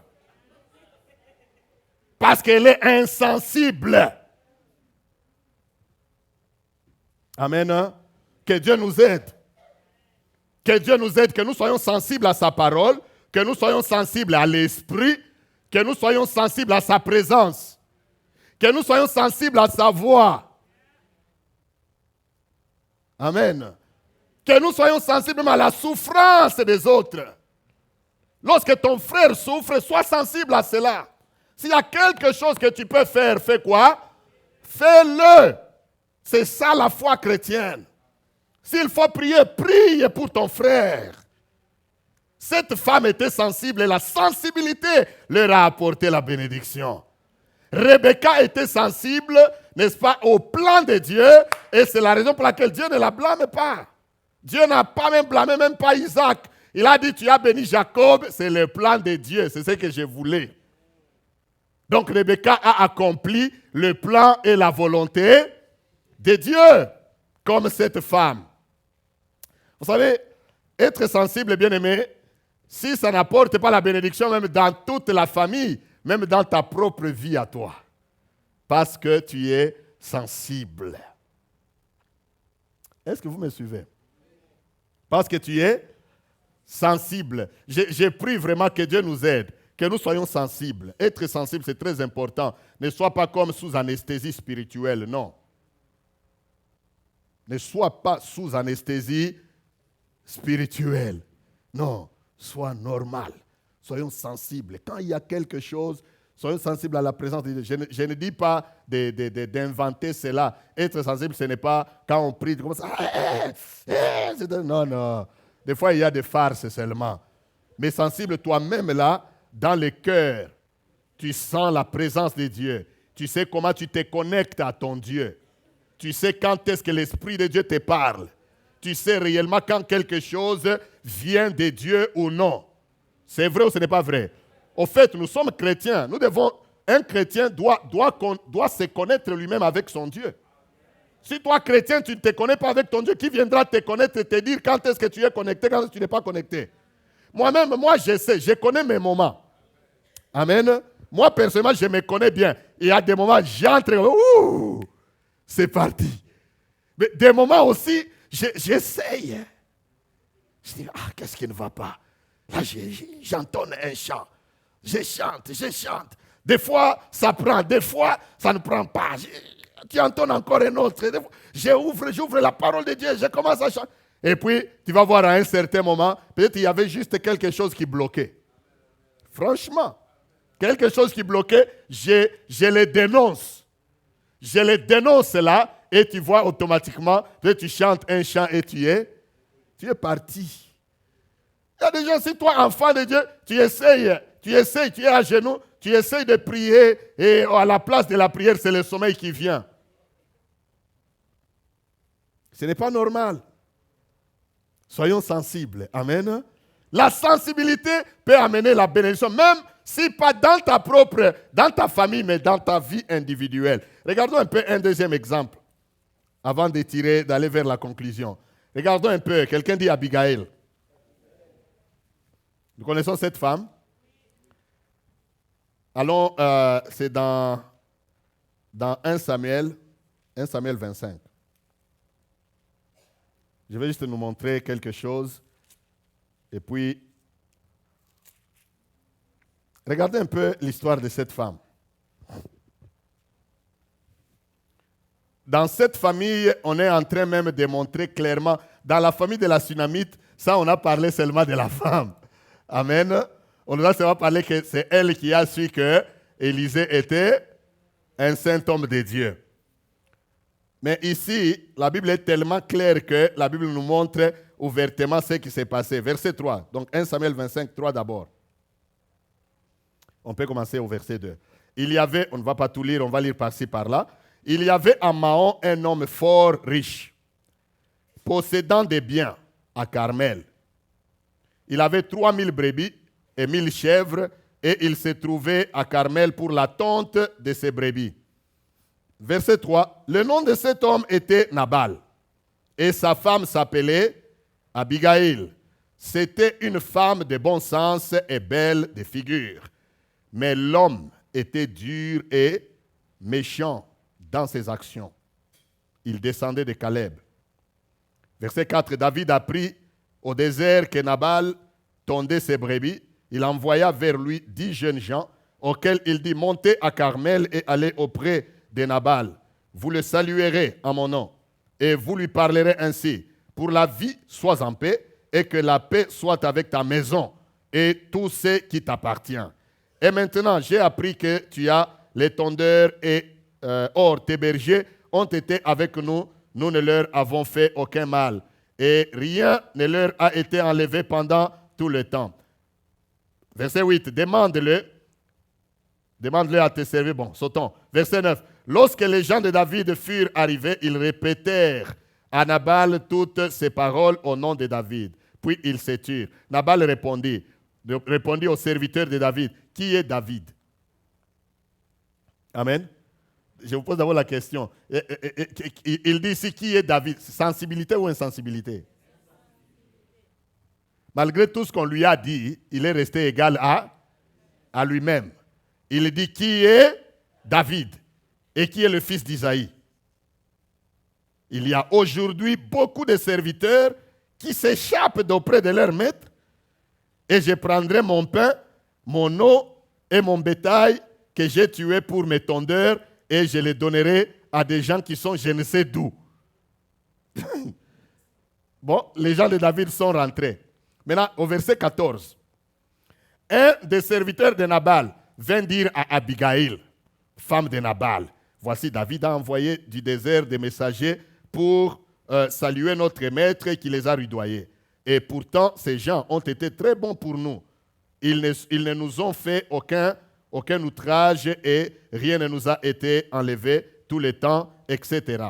Parce qu'elle est insensible. Amen. Que Dieu nous aide. Que Dieu nous aide, que nous soyons sensibles à sa parole. Que nous soyons sensibles à l'esprit, que nous soyons sensibles à sa présence, que nous soyons sensibles à sa voix. Amen. Que nous soyons sensibles à la souffrance des autres. Lorsque ton frère souffre, sois sensible à cela. S'il y a quelque chose que tu peux faire, fais quoi? Fais-le. C'est ça la foi chrétienne. S'il faut prier, prie pour ton frère. Cette femme était sensible et la sensibilité leur a apporté la bénédiction. Rebecca était sensible, n'est-ce pas, au plan de Dieu, et c'est la raison pour laquelle Dieu ne la blâme pas. Dieu n'a pas même blâmé, même pas Isaac. Il a dit, tu as béni Jacob, c'est le plan de Dieu, c'est ce que je voulais. Donc Rebecca a accompli le plan et la volonté de Dieu, comme cette femme. Vous savez, être sensible, bien-aimé, si ça n'apporte pas la bénédiction, même dans toute la famille, même dans ta propre vie à toi, parce que tu es sensible. Est-ce que vous me suivez? Parce que tu es sensible. J'ai pris vraiment que Dieu nous aide, que nous soyons sensibles. Être sensible, c'est très important. Ne sois pas comme sous anesthésie spirituelle, non. Ne sois pas sous anesthésie spirituelle. Non, sois normal. Soyons sensibles. Quand il y a quelque chose, soyons sensibles à la présence de Dieu. Je ne dis pas d'inventer cela. Être sensible, ce n'est pas quand on prie, comme ça. Non, non. Des fois, il y a des farces seulement. Mais sensible toi-même là, dans le cœur, tu sens la présence de Dieu. Tu sais comment tu te connectes à ton Dieu. Tu sais quand est-ce que l'Esprit de Dieu te parle. Tu sais réellement quand quelque chose vient de Dieu ou non. C'est vrai ou ce n'est pas vrai? Au fait, nous sommes chrétiens. Un chrétien doit se connaître lui-même avec son Dieu. Si toi, chrétien, tu ne te connais pas avec ton Dieu, qui viendra te connaître et te dire quand est-ce que tu es connecté, quand est-ce que tu n'es pas connecté? Moi-même, je sais, je connais mes moments. Amen. Moi, personnellement, je me connais bien. Il y a des moments, j'entre, ouh, c'est parti. Mais des moments aussi, j'essaye. Je dis, qu'est-ce qui ne va pas? Là, j'entonne un chant. Je chante. Des fois, ça prend. Des fois, ça ne prend pas. Tu entonnes encore un autre. J'ouvre la parole de Dieu. Je commence à chanter. Et puis, tu vas voir à un certain moment, peut-être il y avait juste quelque chose qui bloquait. Franchement, quelque chose qui bloquait, je le dénonce. Je le dénonce là, et tu vois automatiquement, peut-être tu chantes un chant et tu es parti. Il y a des gens, si toi, enfant de Dieu, tu essayes, tu es à genoux, tu essayes de prier, et à la place de la prière, c'est le sommeil qui vient. Ce n'est pas normal. Soyons sensibles. Amen. La sensibilité peut amener la bénédiction, même si pas dans ta famille, mais dans ta vie individuelle. Regardons un peu un deuxième exemple, avant d'aller vers la conclusion. Regardons un peu, quelqu'un dit Abigail. Nous connaissons cette femme. Allons, c'est dans 1 Samuel 25. Je vais juste nous montrer quelque chose. Et puis, regardez un peu l'histoire de cette femme. Dans cette famille, on est en train même de montrer clairement, dans la famille de la Sunamite, ça on a parlé seulement de la femme. Amen. On a seulement parlé que c'est elle qui a su que Élisée était un saint homme de Dieu. Mais ici, la Bible est tellement claire que la Bible nous montre ouvertement ce qui s'est passé. Verset 3. Donc 1 Samuel 25, 3 d'abord. On peut commencer au verset 2. Il y avait, on ne va pas tout lire, on va lire par-ci, par-là. Il y avait à Maon un homme fort riche, possédant des biens à Carmel. Il avait 3000 brebis et 1000 chèvres, et il se trouvait à Carmel pour la tonte de ses brebis. Verset 3. Le nom de cet homme était Nabal, et sa femme s'appelait Abigail. C'était une femme de bon sens et belle de figure. Mais l'homme était dur et méchant dans ses actions. Il descendait de Caleb. Verset 4. David apprit au désert que Nabal tondait ses brebis. Il envoya vers lui 10 jeunes gens auxquels il dit, montez à Carmel et allez auprès de Nabal. Vous le saluerez en mon nom et vous lui parlerez ainsi. Pour la vie, sois en paix et que la paix soit avec ta maison et tout ce qui t'appartient. Et maintenant, j'ai appris que tu as les tondeurs et or tes bergers ont été avec nous. Nous ne leur avons fait aucun mal et rien ne leur a été enlevé pendant tout le temps. Verset 8. Demande-le à tes serviteurs. Bon, sautons. Verset 9. Lorsque les gens de David furent arrivés, ils répétèrent à Nabal toutes ces paroles au nom de David. Puis ils se turent. Nabal répondit aux serviteurs de David, qui est David? Amen. Je vous pose d'abord la question. Il dit ici, qui est David? Sensibilité ou insensibilité? Malgré tout ce qu'on lui a dit, il est resté égal à lui-même. Il dit, qui est David? Et qui est le fils d'Isaïe? Il y a aujourd'hui beaucoup de serviteurs qui s'échappent d'auprès de leur maître. Et je prendrai mon pain, mon eau et mon bétail que j'ai tué pour mes tondeurs et je les donnerai à des gens qui sont je ne sais d'où. Bon, les gens de David sont rentrés. Maintenant, au verset 14. Un des serviteurs de Nabal vint dire à Abigail, femme de Nabal, voici David a envoyé du désert des messagers pour saluer notre maître qui les a rudoyés. Et pourtant, ces gens ont été très bons pour nous. Ils ne nous ont fait aucun outrage et rien ne nous a été enlevé tout le temps, etc.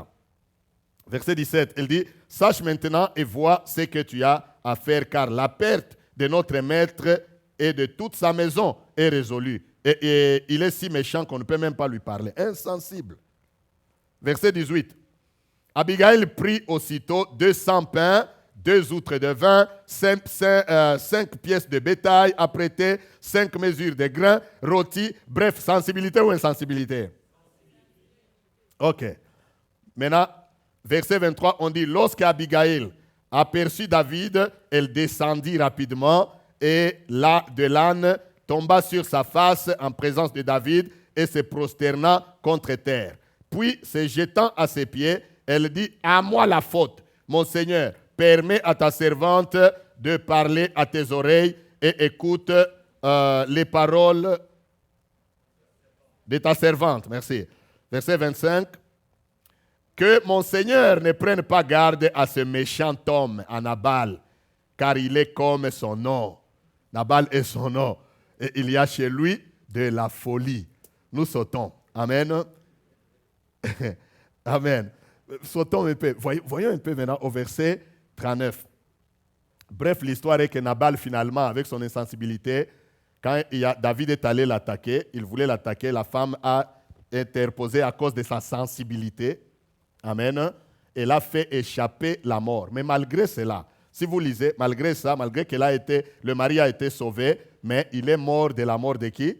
Verset 17, il dit, « Sache maintenant et vois ce que tu as à faire, car la perte de notre maître et de toute sa maison est résolue. Et il est si méchant qu'on ne peut même pas lui parler. » Insensible. Verset 18, Abigail prit aussitôt 200 pains, 2 outres de vin, 5 pièces de bétail apprêtées, 5 mesures de grains, rôtis. Bref, sensibilité ou insensibilité? Ok. Maintenant, verset 23, on dit, lorsqu'Abigail aperçut David, elle descendit rapidement et de l'âne tomba sur sa face en présence de David et se prosterna contre terre. Puis, se jetant à ses pieds, elle dit, à moi la faute, mon Seigneur, permets à ta servante de parler à tes oreilles et écoute les paroles de ta servante. Merci. Verset 25. Que mon Seigneur ne prenne pas garde à ce méchant homme, à Nabal, car il est comme son nom. Nabal est son nom. Et il y a chez lui de la folie. Nous sautons. Amen. Amen. Sautons un peu. Voyons un peu maintenant au verset 39. Bref, l'histoire est que Nabal, finalement, avec son insensibilité, quand David est allé l'attaquer, il voulait l'attaquer, la femme a interposé à cause de sa sensibilité. Amen. Elle a fait échapper la mort. Mais malgré cela, si vous lisez, malgré ça, malgré le mari a été sauvé, mais il est mort de la mort de qui?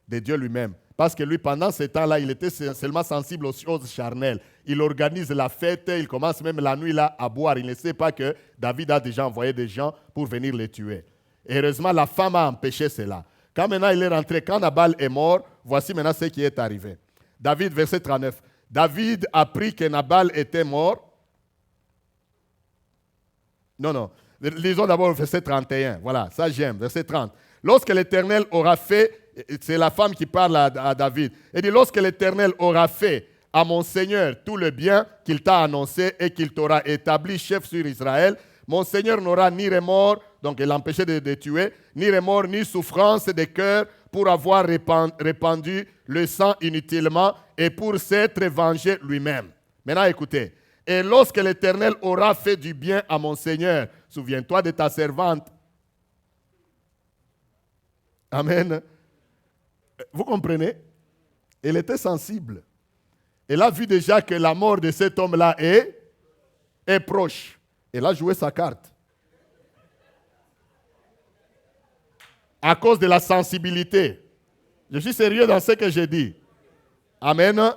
De Dieu lui-même. Parce que lui, pendant ce temps-là, il était seulement sensible aux choses charnelles. Il organise la fête, il commence même la nuit là à boire. Il ne sait pas que David a déjà envoyé des gens pour venir les tuer. Et heureusement, la femme a empêché cela. Quand maintenant il est rentré, quand Nabal est mort, voici maintenant ce qui est arrivé. David, verset 39. David apprit que Nabal était mort. Non. Lisons d'abord le verset 31. Voilà, ça j'aime. Verset 30. Lorsque l'Éternel aura fait, c'est la femme qui parle à David, elle dit, lorsque l'Éternel aura fait à mon Seigneur tout le bien qu'il t'a annoncé et qu'il t'aura établi chef sur Israël, mon Seigneur n'aura ni remords, donc il l'empêchait de tuer, ni remords, ni souffrance de cœur pour avoir répandu le sang inutilement et pour s'être vengé lui-même. Maintenant écoutez, et lorsque l'Éternel aura fait du bien à mon Seigneur, souviens-toi de ta servante. Amen. Vous comprenez? Elle était sensible. Elle a vu déjà que la mort de cet homme-là est proche. Elle a joué sa carte. À cause de la sensibilité. Je suis sérieux dans ce que j'ai dit. Amen.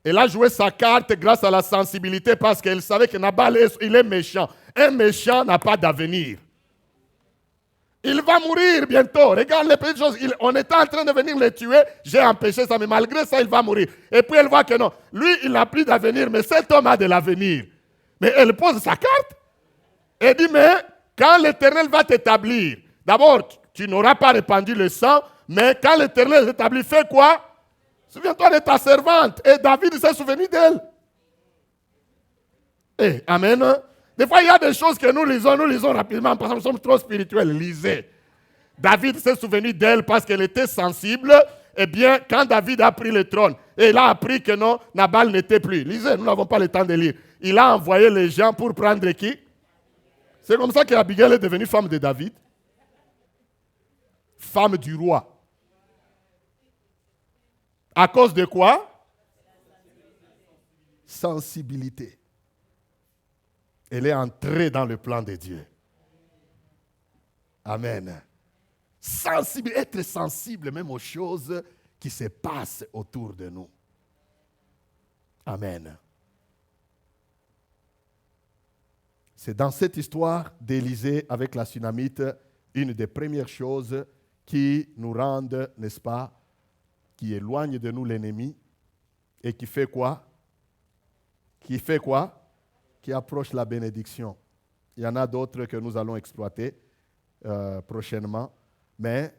Elle a joué sa carte grâce à la sensibilité parce qu'elle savait que Nabal il est méchant. Un méchant n'a pas d'avenir. Il va mourir bientôt. Regarde les petites choses. On était en train de venir le tuer. J'ai empêché ça, mais malgré ça, il va mourir. Et puis elle voit que non. Lui, il n'a plus d'avenir, mais cet homme a de l'avenir. Mais elle pose sa carte. Elle dit, mais quand l'Éternel va t'établir, d'abord, tu n'auras pas répandu le sang, mais quand l'Éternel t'établit, fais quoi? Souviens-toi de ta servante. Et David s'est souvenu d'elle. Amen. Des fois, il y a des choses que nous lisons rapidement parce que nous sommes trop spirituels. Lisez. David s'est souvenu d'elle parce qu'elle était sensible Eh bien, quand David a pris le trône, et il a appris que non, Nabal n'était plus. Lisez, nous n'avons pas le temps de lire. Il a envoyé les gens pour prendre qui? C'est comme ça qu'Abigail est devenue femme de David. Femme du roi. À cause de quoi? Sensibilité. Elle est entrée dans le plan de Dieu. Amen. Sensible, être sensible même aux choses qui se passent autour de nous. Amen. C'est dans cette histoire d'Élisée avec la Sunamite une des premières choses qui nous rendent, n'est-ce pas, qui éloigne de nous l'ennemi et qui fait quoi? Qui fait quoi? Qui approche la bénédiction. Il y en a d'autres que nous allons exploiter prochainement. Mais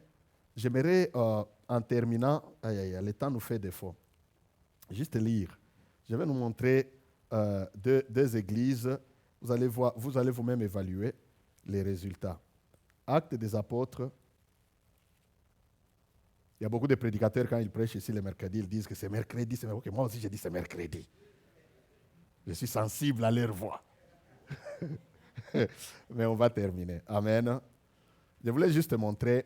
j'aimerais, en terminant, le temps nous fait défaut, juste lire. Je vais nous montrer deux églises. Vous allez vous-même évaluer les résultats. Actes des apôtres. Il y a beaucoup de prédicateurs, quand ils prêchent ici le mercredi, ils disent que c'est mercredi. Okay, moi aussi, je dis c'est mercredi. Je suis sensible à leur voix. Mais on va terminer. Amen. Je voulais juste montrer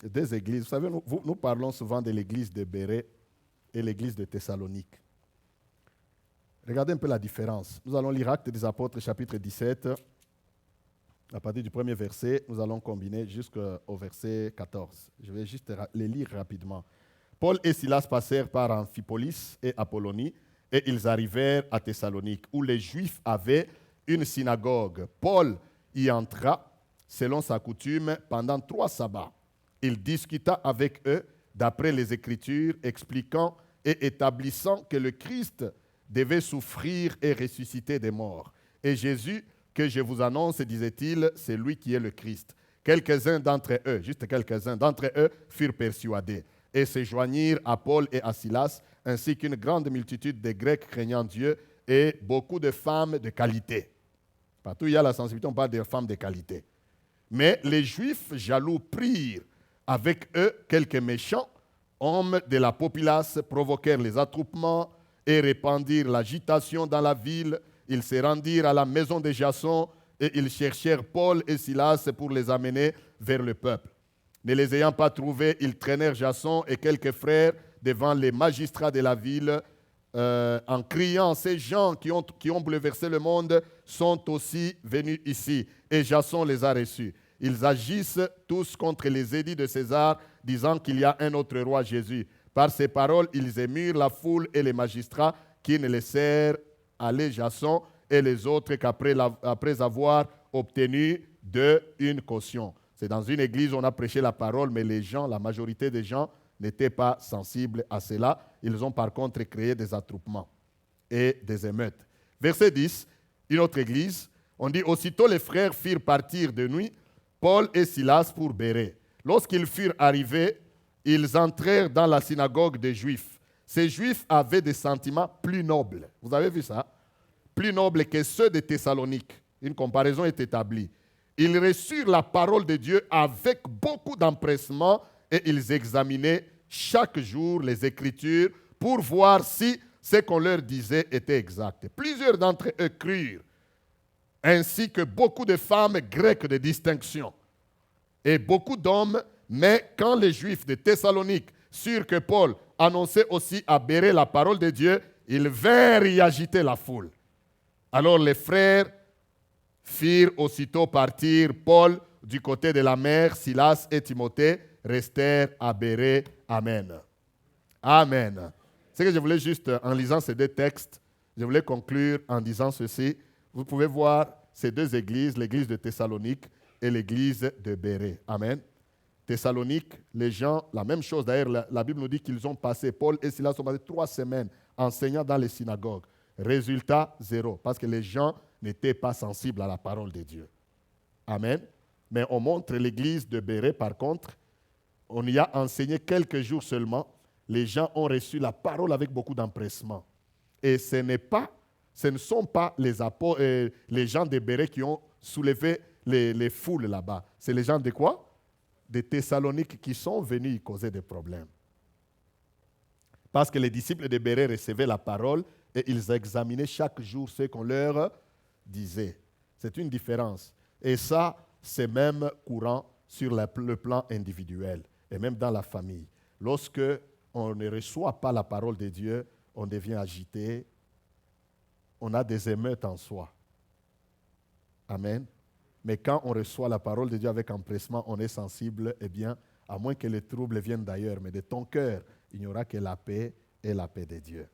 deux églises. Vous savez, nous parlons souvent de l'église de Bérée et l'église de Thessalonique. Regardez un peu la différence. Nous allons lire Actes des Apôtres, chapitre 17. À partir du premier verset, nous allons combiner jusqu'au verset 14. Je vais juste les lire rapidement. Paul et Silas passèrent par Amphipolis et Apollonie, et ils arrivèrent à Thessalonique, où les Juifs avaient une synagogue. Paul y entra, selon sa coutume, pendant 3 sabbats. Il discuta avec eux d'après les Écritures, expliquant et établissant que le Christ devait souffrir et ressusciter des morts. Et Jésus, que je vous annonce, disait-il, c'est lui qui est le Christ. Quelques-uns d'entre eux, juste quelques-uns d'entre eux, furent persuadés et se joignirent à Paul et à Silas, ainsi qu'une grande multitude de Grecs craignant Dieu et beaucoup de femmes de qualité. Partout où il y a la sensibilité, on parle de femmes de qualité. Mais les Juifs jaloux prirent avec eux quelques méchants, hommes de la populace, provoquèrent les attroupements et répandirent l'agitation dans la ville. Ils se rendirent à la maison de Jason et ils cherchèrent Paul et Silas pour les amener vers le peuple. Ne les ayant pas trouvés, ils traînèrent Jason et quelques frères devant les magistrats de la ville en criant, ces gens qui ont bouleversé le monde sont aussi venus ici. Et Jason les a reçus. Ils agissent tous contre les édits de César, disant qu'il y a un autre roi, Jésus. Par ces paroles, ils émurent la foule et les magistrats qui ne laissèrent aller Jason et les autres qu'après avoir obtenu une caution. C'est dans une église où on a prêché la parole, mais les gens, la majorité des gens, n'étaient pas sensibles à cela. Ils ont par contre créé des attroupements et des émeutes. Verset 10, une autre église, on dit « Aussitôt les frères firent partir de nuit Paul et Silas pour Bérée. Lorsqu'ils furent arrivés, ils entrèrent dans la synagogue des Juifs. Ces Juifs avaient des sentiments plus nobles. Vous avez vu ça? Plus nobles que ceux de Thessalonique. Une comparaison est établie. Ils reçurent la parole de Dieu avec beaucoup d'empressement et ils examinaient chaque jour les Écritures pour voir si ce qu'on leur disait était exact. Plusieurs d'entre eux crurent, ainsi que beaucoup de femmes grecques de distinction et beaucoup d'hommes. Mais quand les Juifs de Thessalonique surent que Paul annonçait aussi à Bérée la parole de Dieu, ils vinrent y agiter la foule. Alors les frères firent aussitôt partir Paul du côté de la mer. Silas et Timothée restèrent à Bérée. Amen. Amen. C'est que je voulais juste, en lisant ces deux textes, je voulais conclure en disant ceci. Vous pouvez voir ces deux églises, l'église de Thessalonique et l'église de Bérée. Amen. Thessalonique, les gens, la même chose. D'ailleurs, la Bible nous dit qu'ils ont passé, Paul et Silas ont passé 3 semaines enseignant dans les synagogues. Résultat, 0. Parce que les gens n'étaient pas sensibles à la parole de Dieu. Amen. Mais on montre l'église de Bérée, par contre, on y a enseigné quelques jours seulement. Les gens ont reçu la parole avec beaucoup d'empressement. Et ce ne sont pas les gens de Bérée qui ont soulevé les foules là-bas. C'est les gens de quoi? Des Thessaloniques qui sont venus y causer des problèmes. Parce que les disciples de Bérée recevaient la parole et ils examinaient chaque jour ce qu'on leur disait. C'est une différence. Et ça, c'est même courant sur le plan individuel et même dans la famille. Lorsque on ne reçoit pas la parole de Dieu, on devient agité, on a des émeutes en soi. Amen. Mais quand on reçoit la parole de Dieu avec empressement, on est sensible, eh bien, à moins que les troubles viennent d'ailleurs, mais de ton cœur, il n'y aura que la paix et la paix de Dieu.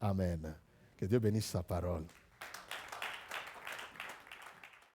Amen. Que Dieu bénisse sa parole.